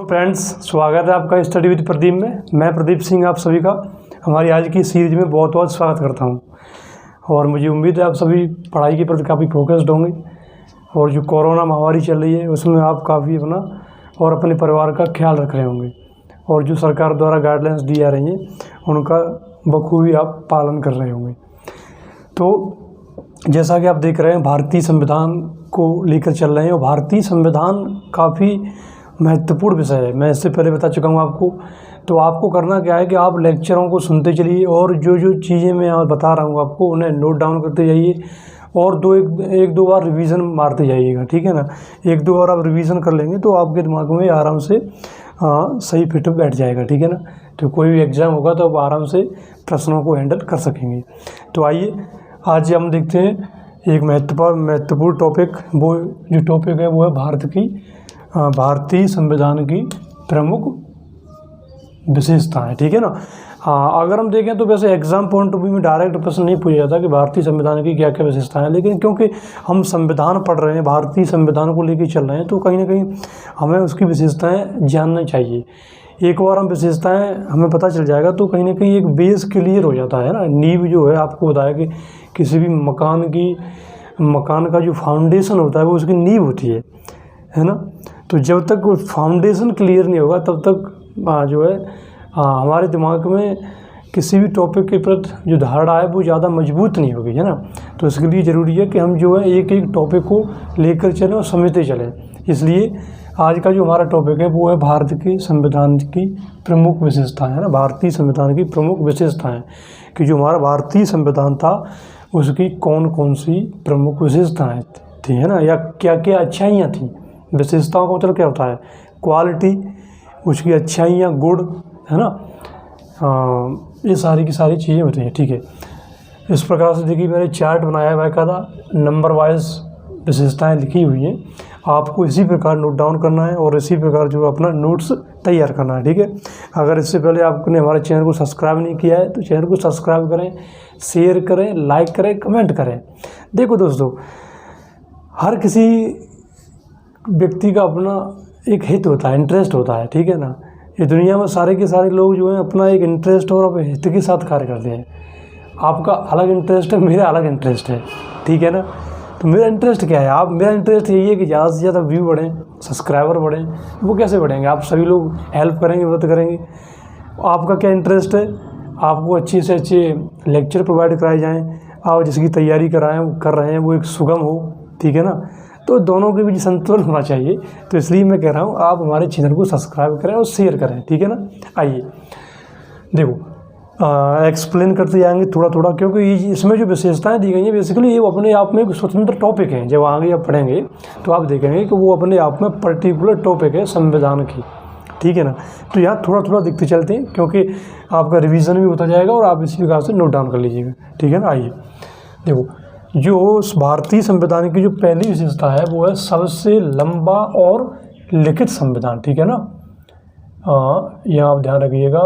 तो फ्रेंड्स, स्वागत है आपका स्टडी विद प्रदीप में। मैं प्रदीप सिंह आप सभी का हमारी आज की सीरीज में बहुत बहुत स्वागत करता हूं। और मुझे उम्मीद है आप सभी पढ़ाई के प्रति काफ़ी फोकस्ड होंगे और जो कोरोना महामारी चल रही है उसमें आप काफ़ी अपना और अपने परिवार का ख्याल रख रहे होंगे और जो सरकार द्वारा गाइडलाइंस दी जा रही हैं उनका बखूबी आप पालन कर रहे होंगे। तो जैसा कि आप देख रहे हैं, भारतीय संविधान को लेकर चल रहे हैं और भारतीय संविधान काफ़ी महत्वपूर्ण विषय है। मैं इससे पहले बता चुका हूँ आपको। तो आपको करना क्या है कि आप लेक्चरों को सुनते चलिए और जो जो चीज़ें मैं बता रहा हूँ आपको उन्हें नोट डाउन करते जाइए और एक दो बार रिवीजन मारते जाइएगा, ठीक है ना। एक दो बार आप रिवीजन कर लेंगे तो आपके दिमाग में आराम से सही फिट बैठ जाएगा, ठीक है ना। तो कोई भी एग्ज़ाम होगा तो आप आराम से प्रश्नों को हैंडल कर सकेंगे। तो आइए आज हम देखते हैं एक महत्वपूर्ण टॉपिक। वो जो टॉपिक है वो है भारतीय संविधान की प्रमुख विशेषताएं, ठीक है ना। अगर हम देखें तो वैसे एग्जाम पॉइंट ऑफ व्यू में डायरेक्ट प्रश्न नहीं पूछा जाता कि भारतीय संविधान की क्या क्या विशेषताएं हैं, लेकिन क्योंकि हम संविधान पढ़ रहे हैं, भारतीय संविधान को लेकर चल रहे हैं, तो कहीं ना कहीं हमें उसकी विशेषताएं जानना चाहिए। एक बार हम विशेषताएं हमें पता चल जाएगा तो कहीं ना कहीं एक बेस क्लियर हो जाता है ना। नींव जो है, आपको बताया कि किसी भी मकान का जो फाउंडेशन होता है वो उसकी नींव होती है ना। तो जब तक फाउंडेशन क्लियर नहीं होगा तब तक जो है हमारे दिमाग में किसी भी टॉपिक के प्रति जो धारणा है वो ज़्यादा मजबूत नहीं होगी, है ना। तो इसके लिए ज़रूरी है कि हम जो है एक एक टॉपिक को लेकर चलें और समझते चलें। इसलिए आज का जो हमारा टॉपिक है वो है भारत के संविधान की प्रमुख विशेषताएँ, है ना। भारतीय संविधान की प्रमुख विशेषताएँ कि जो हमारा भारतीय संविधान था उसकी कौन कौन सी प्रमुख विशेषताएँ थी, है ना, या क्या क्या अच्छाइयाँ थीं। विशेषताओं का मतलब क्या होता है? क्वालिटी, उसकी अच्छाइयाँ, गुण, है ना। ये सारी की सारी चीज़ें होती हैं, ठीक है। इस प्रकार से देखिए मैंने चार्ट बनाया है बाकायदा, नंबर वाइज विशेषताएं लिखी हुई हैं। आपको इसी प्रकार नोट डाउन करना है और इसी प्रकार जो अपना नोट्स तैयार करना है, ठीक है। अगर इससे पहले आपने हमारे चैनल को सब्सक्राइब नहीं किया है तो चैनल को सब्सक्राइब करें, शेयर करें, लाइक करें, कमेंट करें। देखो दोस्तों, हर किसी व्यक्ति का अपना एक हित होता है, इंटरेस्ट होता है, ठीक है ना। ये दुनिया में सारे के सारे लोग जो हैं अपना एक इंटरेस्ट और अपने हित के साथ कार्य करते हैं। आपका अलग इंटरेस्ट है, मेरा अलग इंटरेस्ट है, ठीक है ना। तो मेरा इंटरेस्ट क्या है? मेरा इंटरेस्ट यही है कि ज़्यादा से ज़्यादा व्यू बढ़ें, सब्सक्राइबर बढ़ें। वो कैसे बढ़ेंगे? आप सभी लोग हेल्प करेंगे, मदद करेंगे। आपका क्या इंटरेस्ट है? आपको अच्छे से अच्छे लेक्चर प्रोवाइड कराए जाएँ, आप जिसकी तैयारी कर रहे हैं वो एक सुगम हो, ठीक है ना। तो दोनों के बीच संतुलन होना चाहिए। तो इसलिए मैं कह रहा हूँ आप हमारे चैनल को सब्सक्राइब करें और शेयर करें, ठीक है ना। आइए देखो, एक्सप्लेन करते जाएंगे थोड़ा थोड़ा, क्योंकि इसमें जो विशेषताएं दी गई हैं बेसिकली ये अपने आप में एक स्वतंत्र टॉपिक है। जब आगे आप पढ़ेंगे तो आप देखेंगे कि वो अपने आप में पर्टिकुलर टॉपिक है संविधान की, ठीक है ना। तो यहाँ थोड़ा थोड़ा दिखते चलते हैं क्योंकि आपका रिविज़न भी होता जाएगा और आप इसी प्रकार से नोट डाउन कर लीजिएगा, ठीक है ना। आइए देखो, जो भारतीय संविधान की जो पहली विशेषता है वो है सबसे लंबा और लिखित संविधान, ठीक है ना। यहाँ आप ध्यान रखिएगा,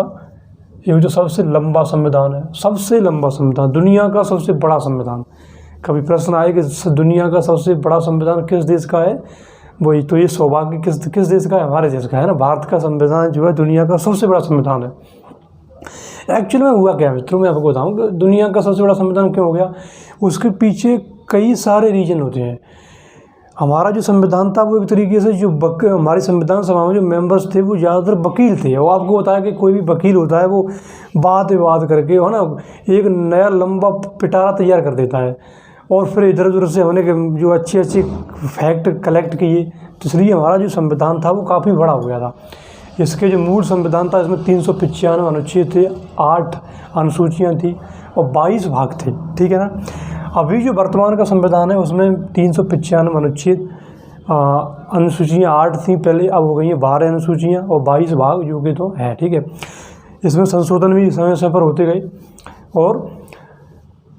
ये जो सबसे लंबा संविधान है, सबसे लंबा संविधान, दुनिया का सबसे बड़ा संविधान। कभी प्रश्न आए कि दुनिया का सबसे बड़ा संविधान किस देश का है, वही तो ये सौभाग्य किस देश का है? हमारे देश का है ना। भारत का संविधान जो है दुनिया का सबसे बड़ा संविधान है। एक्चुअली में हुआ क्या मित्रों, मैं आपको बताऊं कि दुनिया का सबसे बड़ा संविधान क्यों हो गया। उसके पीछे कई सारे रीजन होते हैं। हमारा जो संविधान था वो एक तरीके से जो हमारी संविधान सभा में जो मेंबर्स थे वो ज़्यादातर वकील थे। और आपको बताया कि कोई भी वकील होता है वो बात करके, है ना, एक नया लंबा पिटारा तैयार कर देता है और फिर इधर उधर से हमने जो अच्छे फैक्ट कलेक्ट किए। तो इसलिए हमारा जो संविधान था वो काफ़ी बड़ा हो गया था। इसके जो मूल संविधान था इसमें 395 अनुच्छेद थे, 8 अनुसूचियाँ थी और 22 भाग थे, ठीक है ना। अभी जो वर्तमान का संविधान है उसमें 395 अनुच्छेद, अनुसूचियाँ 8 थी पहले, अब हो गई हैं 12 अनुसूचियाँ और 22 भाग जो कि तो है, ठीक है। इसमें संशोधन भी समय समय पर होते गए और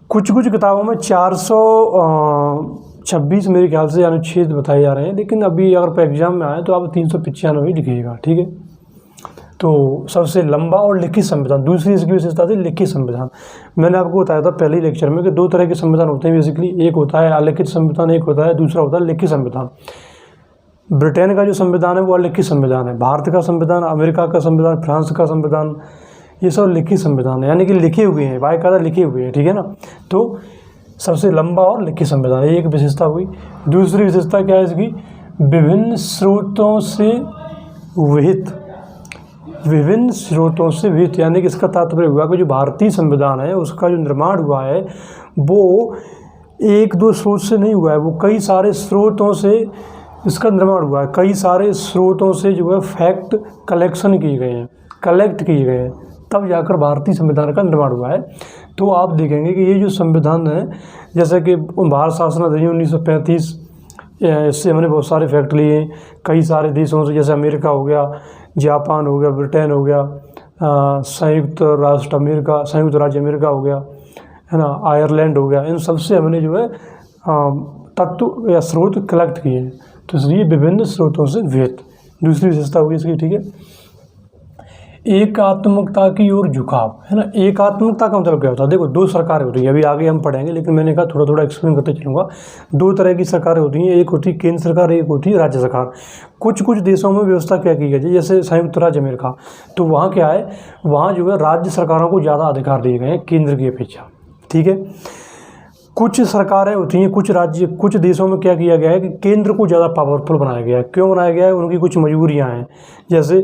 कुछ किताबों में 426 मेरे ख्याल से अनुच्छेद बताए जा रहे हैं, लेकिन अभी अगर एग्जाम में आए तो आप 395 ही लिखिएगा, ठीक है। तो सबसे लंबा और लिखित संविधान, दूसरी इसकी विशेषता थी लिखित संविधान। मैंने आपको बताया था पहले लेक्चर में कि दो तरह के संविधान होते हैं बेसिकली, एक होता है अलिखित संविधान, एक होता है दूसरा होता है लिखित संविधान। ब्रिटेन का जो संविधान है वो लिखित संविधान है, भारत का संविधान, अमेरिका का संविधान, फ्रांस का संविधान, ये सब लिखित संविधान है, यानी कि लिखे हुए हैं, बाकायदा लिखे हुए हैं, ठीक है ना। तो सबसे लंबा और लिखित संविधान है, ये एक विशेषता हुई। दूसरी विशेषता क्या है इसकी, विभिन्न स्रोतों से विहित, विभिन्न स्रोतों से विहित, यानी कि इसका तात्पर्य हुआ कि जो भारतीय संविधान है उसका जो निर्माण हुआ है वो एक दो स्रोत से नहीं हुआ है, वो कई सारे स्रोतों से इसका निर्माण हुआ है, कई सारे स्रोतों से जो है फैक्ट कलेक्शन किए गए हैं, कलेक्ट किए गए हैं, तब जाकर भारतीय संविधान का निर्माण हुआ है। तो आप देखेंगे कि ये जो संविधान है, जैसे कि भारत शासन अधिनियम 1935, इससे हमने बहुत सारे फैक्ट लिए हैं कई सारे देशों से, जैसे अमेरिका हो गया, जापान हो गया, ब्रिटेन हो गया, संयुक्त राज्य अमेरिका हो गया, है ना, आयरलैंड हो गया, इन सब से हमने जो है तत्व या स्रोत कलेक्ट किए हैं। तो इसलिए विभिन्न स्रोतों से विहित। दूसरी विशेषता होगी इसकी, ठीक है, एकात्मकता की ओर झुकाव, है ना। एकात्मकता का मतलब क्या होता है, देखो दो सरकारें होती हैं, अभी आगे हम पढ़ेंगे, लेकिन मैंने कहा थोड़ा थोड़ा एक्सप्लेन करते चलूँगा। दो तरह की सरकारें होती हैं, एक होती है केंद्र सरकार, एक होती है राज्य सरकार। कुछ कुछ देशों में व्यवस्था क्या की गई है, जैसे संयुक्त राज्य अमेरिका, तो वहाँ क्या है, वहाँ जो है राज्य सरकारों को ज़्यादा अधिकार दिए गए हैं केंद्र की अपेक्षा, ठीक है। कुछ सरकारें होती हैं, कुछ देशों में क्या किया गया है कि केंद्र को ज़्यादा पावरफुल बनाया गया है। क्यों बनाया गया है, उनकी कुछ मजबूरियां हैं, जैसे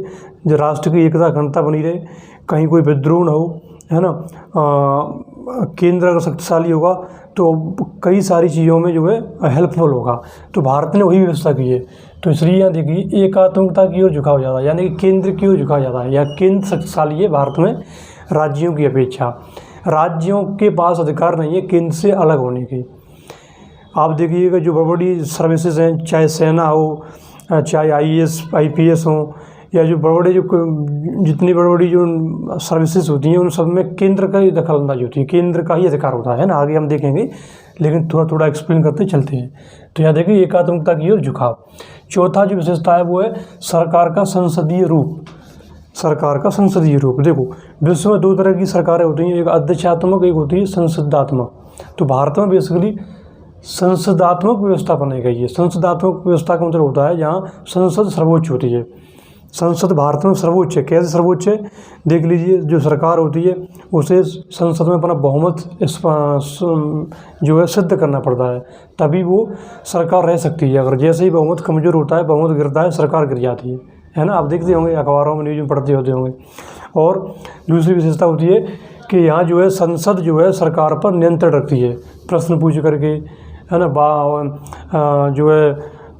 जो राष्ट्र की एकता अखंडता बनी रहे, कहीं कोई विद्रोह न हो, है ना, केंद्र अगर शक्तिशाली होगा तो कई सारी चीज़ों में जो है हेल्पफुल होगा। तो भारत ने वही व्यवस्था की है। तो इसलिए यहाँ देखिए एकात्मकता की ओर झुकाव ज़्यादा, यानी कि केंद्र की ओर झुकाव ज़्यादा है, या केंद्र शक्तिशाली है भारत में राज्यों की अपेक्षा। राज्यों के पास अधिकार नहीं है केंद्र से अलग होने के। आप देखिएगा जो बड़ी बड़ी सर्विसेज हैं, चाहे सेना हो, चाहे IAS IPS हो, या जो बड़े बड़े जितनी बड़ी बड़ी जो सर्विसेज होती हैं, उन सब में केंद्र का ही दखलंदाजी होती है, केंद्र का ही अधिकार होता है ना। आगे हम देखेंगे, लेकिन थोड़ा थोड़ा एक्सप्लेन करते चलते हैं। तो यहाँ देखिए एकात्मकता की ओर झुकाव। चौथा जो विशेषता है वो है सरकार का संसदीय रूप। सरकार का संसदीय रूप, देखो विश्व में दो तरह की सरकारें होती हैं, एक अध्यक्षात्मक, एक होती है संसदात्मक। तो भारत में बेसिकली संसदात्मक व्यवस्था बनाई गई है। संसदात्मक व्यवस्था का मतलब होता है जहाँ संसद सर्वोच्च होती है। संसद भारत में सर्वोच्च है। कैसे सर्वोच्च है, देख लीजिए, जो सरकार होती है उसे संसद में अपना बहुमत जो है सिद्ध करना पड़ता है, तभी वो सरकार रह सकती है। अगर जैसे ही बहुमत कमज़ोर होता है, बहुमत गिरता है, सरकार गिर जाती है ना। आप देखते होंगे अखबारों में, न्यूज़ में पढ़ते होते होंगे। और दूसरी विशेषता होती है कि यहाँ जो है संसद जो है सरकार पर नियंत्रण रखती है, प्रश्न पूछ करके, है ना, जो है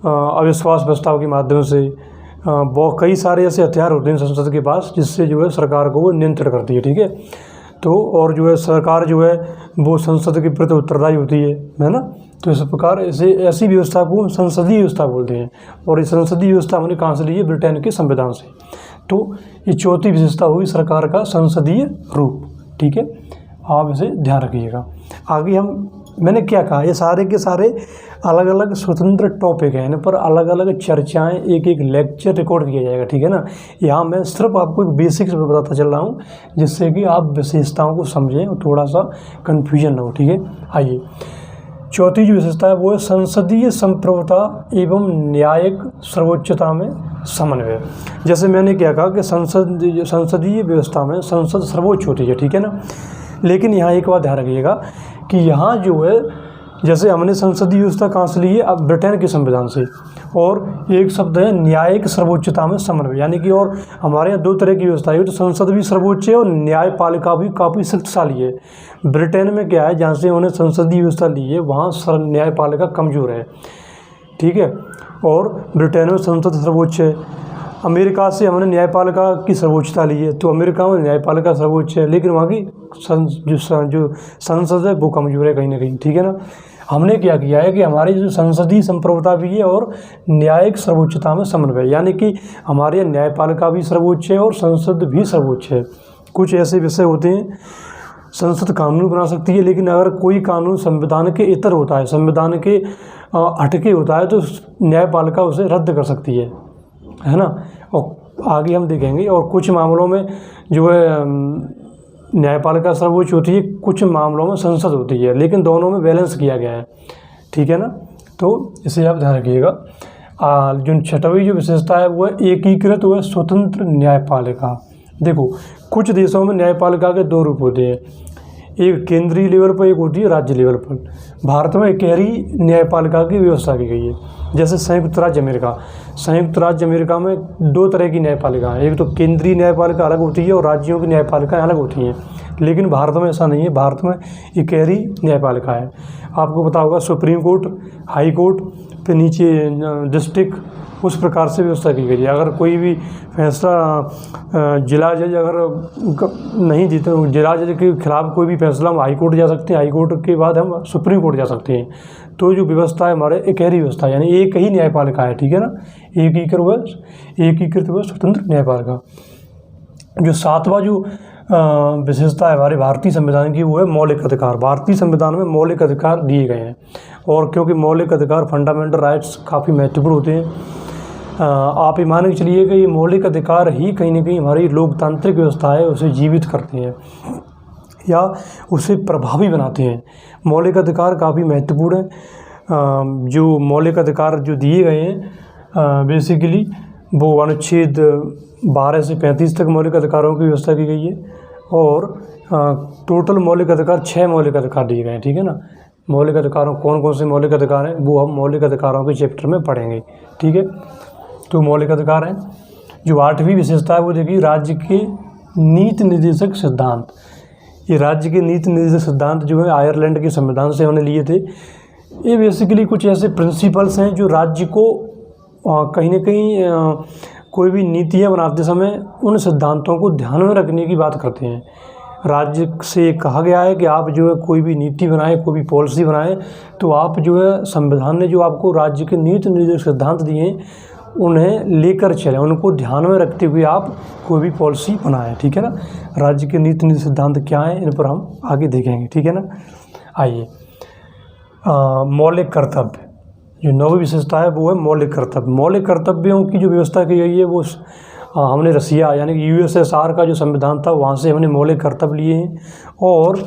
अविश्वास प्रस्ताव के माध्यम से। बहुत कई सारे ऐसे हथियार होते हैं संसद के पास जिससे जो है सरकार को वो नियंत्रण करती है, ठीक है। तो और जो है सरकार जो है वो संसद के प्रति उत्तरदायी होती है ना। तो इस प्रकार ऐसी व्यवस्था को संसदीय व्यवस्था बोलते हैं। और इस संसदीय व्यवस्था हमने कहाँ से ली है, ब्रिटेन के संविधान से। तो ये चौथी विशेषता हुई सरकार का संसदीय रूप, ठीक है। आप इसे ध्यान रखिएगा। आगे मैंने क्या कहा, ये सारे के सारे अलग अलग स्वतंत्र टॉपिक हैं, इन पर अलग अलग चर्चाएं, एक एक लेक्चर रिकॉर्ड किया जाएगा, ठीक है ना। यहाँ मैं सिर्फ आपको एक बेसिक्स बताता चल रहा हूँ, जिससे कि आप विशेषताओं को समझें और थोड़ा सा कन्फ्यूजन न हो, ठीक है। आइए, चौथी जो विशेषता है वो है संसदीय संप्रभुता एवं न्यायिक सर्वोच्चता में समन्वय। जैसे मैंने क्या कहा कि संसदीय व्यवस्था में संसद सर्वोच्च होती है, ठीक है ना। लेकिन यहाँ एक बात ध्यान रखिएगा कि यहाँ जो है, जैसे हमने संसदीय व्यवस्था कहाँ से ली है, अब ब्रिटेन के संविधान से। और एक शब्द है न्यायिक सर्वोच्चता में समन्वय, यानी कि और हमारे यहाँ दो तरह की व्यवस्था है, तो संसद भी सर्वोच्च है और न्यायपालिका भी काफ़ी शक्तिशाली है। ब्रिटेन में क्या है, जहाँ से उन्होंने संसदीय व्यवस्था ली है वहाँ न्यायपालिका कमज़ोर है, ठीक है। और ब्रिटेन में संसद सर्वोच्च है। अमेरिका से हमने न्यायपालिका की सर्वोच्चता ली है, तो अमेरिका में न्यायपालिका सर्वोच्च है, लेकिन वहाँ की जो संसद है वो कमज़ोर है कहीं ना कहीं, ठीक है ना। हमने क्या किया है कि हमारी जो संसदीय संप्रभुता भी है और न्यायिक सर्वोच्चता में समन्वय, यानी कि हमारे यहाँ न्यायपालिका भी सर्वोच्च है और संसद भी सर्वोच्च है। कुछ ऐसे विषय होते हैं, संसद कानून बना सकती है, लेकिन अगर कोई कानून संविधान के इतर होता है, संविधान के हटके होता है, तो न्यायपालिका उसे रद्द कर सकती है ना। और आगे हम देखेंगे। और कुछ मामलों में जो है न्यायपालिका सर्वोच्च होती है, कुछ मामलों में संसद होती है, लेकिन दोनों में बैलेंस किया गया है, ठीक है ना। तो इसे आप ध्यान रखिएगा। जो छठवीं जो विशेषता है वो है एकीकृत व स्वतंत्र न्यायपालिका। देखो कुछ देशों में न्यायपालिका के दो रूप होते हैं, एक केंद्रीय लेवल पर, एक होती है राज्य लेवल पर। भारत में गहरी न्यायपालिका की व्यवस्था की गई है। जैसे संयुक्त राज्य अमेरिका में दो तरह की न्यायपालिका है, एक तो केंद्रीय न्यायपालिका अलग होती है और राज्यों की न्यायपालिका अलग होती हैं। लेकिन भारत में ऐसा नहीं है, भारत में एक गहरी न्यायपालिका है। आपको पता होगा सुप्रीम कोर्ट, हाई कोर्ट, फिर नीचे डिस्ट्रिक्ट, उस प्रकार से व्यवस्था की गई है। अगर कोई भी फैसला जिला जज अगर नहीं जीते, जिला जज के खिलाफ कोई भी फैसला हम हाई कोर्ट जा सकते हैं, हाई कोर्ट के बाद हम सुप्रीम कोर्ट जा सकते हैं। तो जो व्यवस्था है हमारे एक गहरी व्यवस्था है, यानी एक ही न्यायपालिका है, ठीक है ना, एकीकृत व स्वतंत्र न्यायपालिका। जो सातवां जो विशेषता है हमारे भारतीय संविधान की वो है मौलिक अधिकार। भारतीय संविधान में मौलिक अधिकार दिए गए हैं, और क्योंकि मौलिक अधिकार फंडामेंटल राइट्स काफ़ी महत्वपूर्ण होते हैं, आप ये मान के चलिए कि ये मौलिक अधिकार ही कहीं ना कहीं हमारी लोकतांत्रिक व्यवस्था है उसे जीवित करते हैं या उसे प्रभावी बनाते हैं। मौलिक अधिकार काफ़ी महत्वपूर्ण है। जो मौलिक अधिकार जो दिए गए हैं बेसिकली वो अनुच्छेद 12 से 35 तक मौलिक अधिकारों की व्यवस्था की गई है, और टोटल मौलिक अधिकार 6 मौलिक अधिकार दिए गए हैं, ठीक है ना। मौलिक अधिकारों कौन कौन से मौलिक अधिकार हैं वो हम मौलिक अधिकारों के चैप्टर में पढ़ेंगे, ठीक है। तो मौलिक अधिकार हैं। जो 8वीं विशेषता है वो देखिए राज्य के नीति निर्देशक सिद्धांत। ये राज्य के नीति निर्देशक सिद्धांत जो है आयरलैंड के संविधान से हमने लिए थे। ये बेसिकली कुछ ऐसे प्रिंसिपल्स हैं जो राज्य को कहीं ना कहीं कोई भी नीतियाँ बनाते समय उन सिद्धांतों को ध्यान में रखने की बात करते हैं। राज्य से कहा गया है कि आप जो है कोई भी नीति बनाएं, कोई भी पॉलिसी बनाएं, तो आप जो है संविधान ने जो आपको राज्य के नीति निर्देशक सिद्धांत दिए हैं उन्हें लेकर चलें, उनको ध्यान में रखते हुए आप कोई भी पॉलिसी बनाएं, ठीक है ना। राज्य के नीति निर्देशक सिद्धांत क्या हैं इन पर हम आगे देखेंगे, ठीक है ना। आइए मौलिक कर्तव्य, जो 9वीं विशेषता है वो है मौलिक कर्तव्य। मौलिक कर्तव्यों की जो व्यवस्था की गई है वो हमने रसिया यानी कि USSR का जो संविधान था वहाँ से हमने मौलिक कर्तव्य लिए हैं। और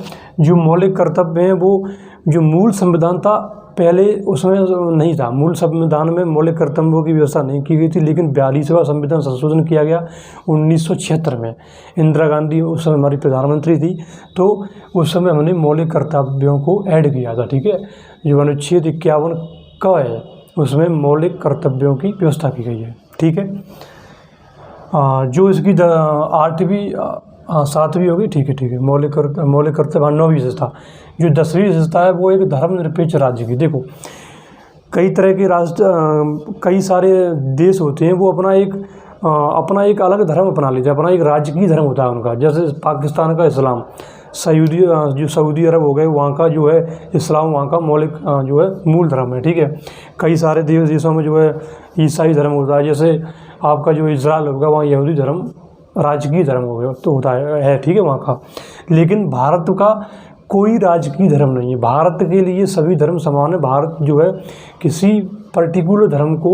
जो मौलिक कर्तव्य हैं वो जो मूल संविधान था पहले उसमें नहीं था, मूल संविधान में मौलिक कर्तव्यों की व्यवस्था नहीं की गई थी, लेकिन 42वां संविधान संशोधन किया गया 1976 में। इंदिरा गांधी उस समय हमारी प्रधानमंत्री थी, तो उस समय हमने मौलिक कर्तव्यों को ऐड किया था, ठीक है। जो अनुच्छेद 51 का है उसमें मौलिक कर्तव्यों की व्यवस्था की गई है, ठीक है। जो इसकी 8वीं 7वीं होगी, ठीक है। मौलिक कर्तव्य 9वीं विशेषता। जो 10वीं विशेषता है वो एक धर्मनिरपेक्ष राज्य की। देखो कई तरह के कई सारे देश होते हैं वो अपना एक अलग धर्म अपना लेते हैं, अपना एक राजकीय धर्म होता है उनका। जैसे पाकिस्तान का इस्लाम, जो सऊदी अरब हो गए वहाँ का जो है इस्लाम वहाँ का मौलिक जो है मूल धर्म है, ठीक है। कई सारे देशों में जो है ईसाई धर्म होता है, जैसे आपका जो इजराइल होगा वहाँ यहूदी धर्म राजकीय धर्म हो गया तो होता है, ठीक है वहाँ का। लेकिन भारत का कोई राजकीय धर्म नहीं है, भारत के लिए सभी धर्म समान है। भारत जो है किसी पर्टिकुलर धर्म को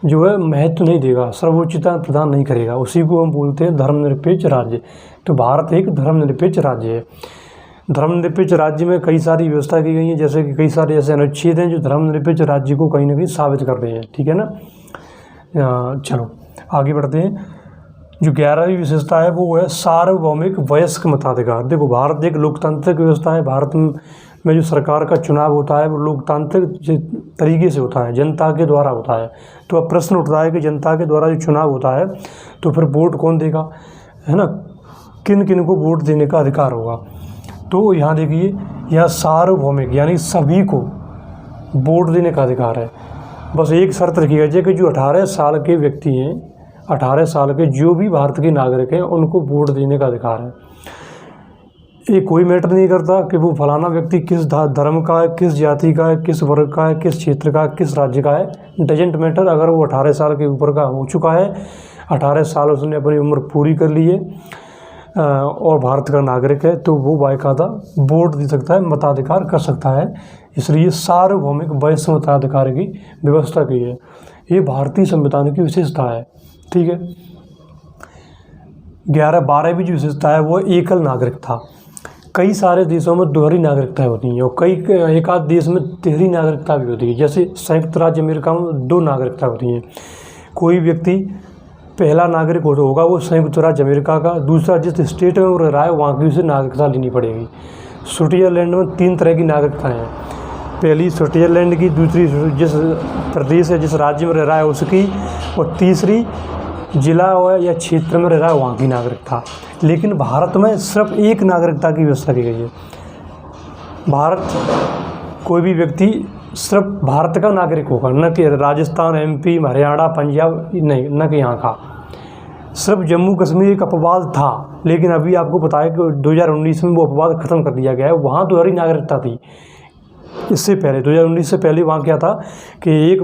जो है महत्व नहीं देगा, सर्वोच्चता प्रदान नहीं करेगा, उसी को हम बोलते हैं धर्मनिरपेक्ष राज्य। तो भारत एक धर्मनिरपेक्ष राज्य है। धर्मनिरपेक्ष राज्य में कई सारी व्यवस्था की गई है, जैसे कि कई सारे ऐसे अनुच्छेद हैं जो धर्मनिरपेक्ष राज्य को कहीं ना कहीं साबित कर रहे हैं, ठीक है ना। चलो आगे बढ़ते हैं। जो 11वीं विशेषता है वो है सार्वभौमिक वयस्क मताधिकार। देखो भारत एक लोकतांत्रिक व्यवस्था है। भारत में जो सरकार का चुनाव होता है वो लोकतांत्रिक तरीके से होता है, जनता के द्वारा होता है। तो अब प्रश्न उठता है कि जनता के द्वारा जो चुनाव होता है तो फिर वोट कौन देगा, है ना, किन किन को वोट देने का अधिकार होगा। तो यहाँ देखिए यह सार्वभौमिक यानी सभी को वोट देने का अधिकार है। बस एक शर्त रखी गई है कि जो 18 साल के व्यक्ति हैं, 18 साल के जो भी भारत के नागरिक हैं उनको वोट देने का अधिकार है। ये कोई मैटर नहीं करता कि वो फलाना व्यक्ति किस धर्म का है, किस जाति का है, किस वर्ग का है, किस क्षेत्र का है, किस राज्य का है, डजेंट मैटर। अगर वो 18 साल के ऊपर का हो चुका है, 18 साल उसने अपनी उम्र पूरी कर ली है और भारत का नागरिक है, तो वो बाकायदा वोट दे सकता है, मताधिकार कर सकता है। इसलिए सार्वभौमिक वयस्क मताधिकार की व्यवस्था की है। ये भारतीय संविधान की विशेषता है, ठीक है। 12वीं जो विशेषता है वो एकल नागरिक था। कई सारे देशों में दोहरी नागरिकताएं होती हैं और कई एक आध देश में तिहरी नागरिकता भी होती है। जैसे संयुक्त राज्य अमेरिका में 2 नागरिकता होती हैं। कोई व्यक्ति पहला नागरिक होगा वो संयुक्त राज्य अमेरिका का, दूसरा जिस स्टेट में वो रह रहा है वहाँ की उसे नागरिकता लेनी पड़ेगी। स्विट्ज़रलैंड में 3 तरह की नागरिकताएँ हैं। पहली स्विट्ज़रलैंड की, दूसरी जिस प्रदेश है जिस राज्य में रह रहा है उसकी, और तीसरी जिला या क्षेत्र में रह रहा है वहाँ की नागरिकता। लेकिन भारत में सिर्फ एक नागरिकता की व्यवस्था की गई है। भारत कोई भी व्यक्ति सिर्फ भारत का नागरिक होगा, न कि राजस्थान, MP, हरियाणा, पंजाब, नहीं, न कि यहाँ का। सिर्फ जम्मू कश्मीर एक अपवाद था, लेकिन अभी आपको पता है कि 2019 में वो अपवाद ख़त्म कर दिया गया है। वहाँ दोहरी नागरिकता थी। इससे पहले 2019 से पहले वहाँ क्या था कि एक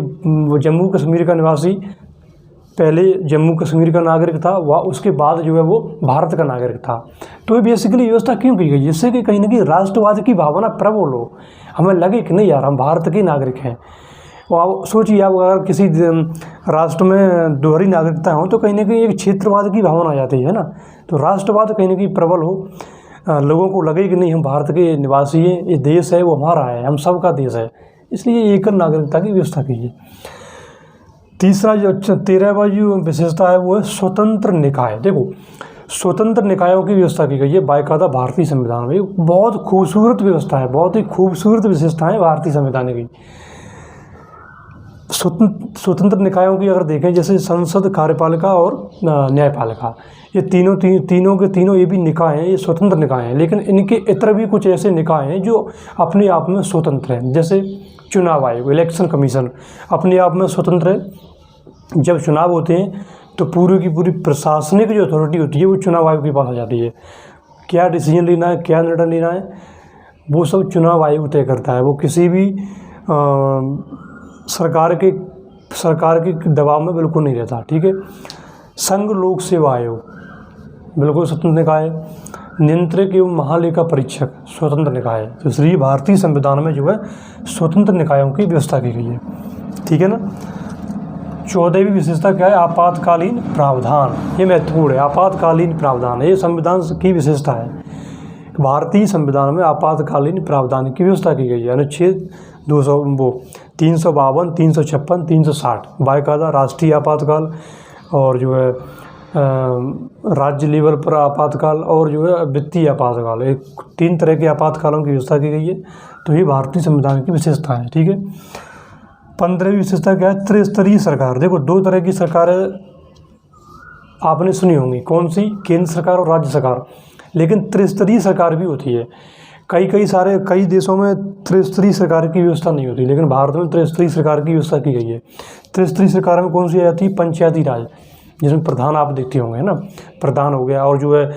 जम्मू कश्मीर का निवासी पहले जम्मू कश्मीर का नागरिक था, वह उसके बाद जो है वो भारत का नागरिक था। तो ये बेसिकली व्यवस्था क्यों की गई, जिससे कि कहीं ना कहीं राष्ट्रवाद की भावना प्रबल हो, हमें लगे कि नहीं यार हम भारत के नागरिक हैं। और आप सोचिए, आप अगर किसी राष्ट्र में दोहरी नागरिकता हो तो कहीं ना कहीं एक क्षेत्रवाद की भावना आ जाती है ना। तो राष्ट्रवाद कहीं ना कहीं प्रबल हो, लोगों को लगे कि नहीं हम भारत के निवासी हैं, ये देश है वो हमारा है, हम सब का देश है, इसलिए एकल नागरिकता की व्यवस्था कीजिए। तीसरा जो 13वां जो विशेषता है वो है स्वतंत्र निकाय। देखो, स्वतंत्र निकायों की व्यवस्था की गई है बाकायदा भारतीय संविधान में। बहुत खूबसूरत व्यवस्था है, बहुत ही खूबसूरत विशेषता है भारतीय संविधान की। स्वतंत्र निकायों की अगर देखें, जैसे संसद, कार्यपालिका और न्यायपालिका, ये तीनों के तीनों ये भी निकाय हैं, ये स्वतंत्र निकाय हैं। लेकिन इनके इतर भी कुछ ऐसे निकाय हैं जो अपने आप में स्वतंत्र हैं। जैसे चुनाव आयोग, इलेक्शन कमीशन अपने आप में स्वतंत्र है। जब चुनाव होते हैं तो पूरी की पूरी प्रशासनिक जो अथॉरिटी होती है वो चुनाव आयोग के पास आ जाती है। क्या डिसीजन लेना है, क्या निर्णय लेना है, वो सब चुनाव आयोग तय करता है। वो किसी भी सरकार के दबाव में बिल्कुल नहीं रहता। ठीक है। संघ लोक सेवा आयोग बिल्कुल स्वतंत्र निकाय है। नियंत्रक एवं महालेखा परीक्षक स्वतंत्र निकाय है। तो इसलिए भारतीय संविधान में जो है स्वतंत्र निकायों की व्यवस्था की गई है। ठीक है ना। 14वीं विशेषता क्या है, आपातकालीन प्रावधान। ये महत्वपूर्ण है, आपातकालीन प्रावधान, ये संविधान की विशेषता है। भारतीय संविधान में आपातकालीन प्रावधान की व्यवस्था की गई है। अनुच्छेद 352, 356, 360 बाकायदा राष्ट्रीय आपातकाल, और जो है राज्य लेवल पर आपातकाल, और जो है वित्तीय आपातकाल, एक 3 तरह के आपातकालों की व्यवस्था की गई है। तो ये भारतीय संविधान की विशेषता है। ठीक है। 15वीं विशेषता क्या है, त्रिस्तरीय सरकार। देखो, 2 तरह की सरकारें आपने सुनी होंगी, कौन सी, केंद्र सरकार और राज्य सरकार। लेकिन त्रिस्तरीय सरकार भी होती है। कई देशों में त्रिस्तरीय सरकार की व्यवस्था नहीं होती, लेकिन भारत में त्रिस्तरीय सरकार की व्यवस्था की गई है। त्रिस्तरीय सरकार में कौन सी आती है, पंचायती राज, जिसमें प्रधान आप देखते होंगे, है ना, प्रधान हो गया, और जो है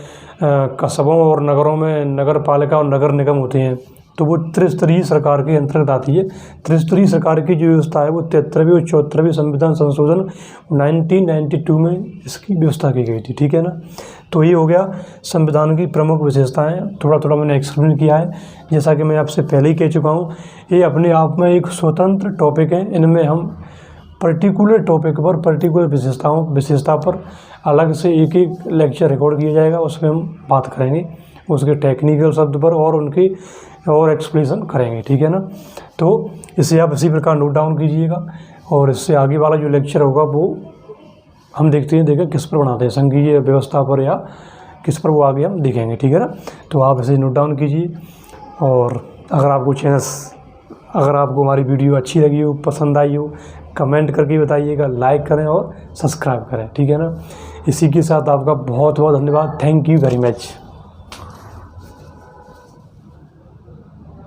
कस्बों और नगरों में नगर पालिका और नगर निगम होते हैं, तो वो त्रिस्तरीय सरकार के अंतर्गत आती है। त्रिस्तरीय सरकार की जो व्यवस्था है वो 73वीं और 74वीं संविधान संशोधन 1992 में इसकी व्यवस्था की गई थी। ठीक है ना। तो ये हो गया संविधान की प्रमुख विशेषताएं। थोड़ा मैंने एक्सप्लेन किया है। जैसा कि मैं आपसे पहले ही कह चुका हूँ, ये अपने आप में एक स्वतंत्र टॉपिक है। इनमें हम पर्टिकुलर टॉपिक पर, पर्टिकुलर विशेषता पर अलग से एक लेक्चर रिकॉर्ड किया जाएगा, उसमें हम बात करेंगे उसके टेक्निकल शब्द पर और उनकी और एक्सप्लेनेशन करेंगे। ठीक है ना। तो इसे आप इसी प्रकार नोट डाउन कीजिएगा, और इससे आगे वाला जो लेक्चर होगा वो हम देखें किस पर बनाते हैं, संघीय व्यवस्था पर या किस पर, वो आगे हम देखेंगे। ठीक है ना। तो आप इसे नोट डाउन कीजिए, और अगर आपको हमारी वीडियो अच्छी लगी हो, पसंद आई हो, कमेंट करके बताइएगा, लाइक करें और सब्सक्राइब करें। ठीक है ना। इसी के साथ आपका बहुत बहुत धन्यवाद। Thank you very much.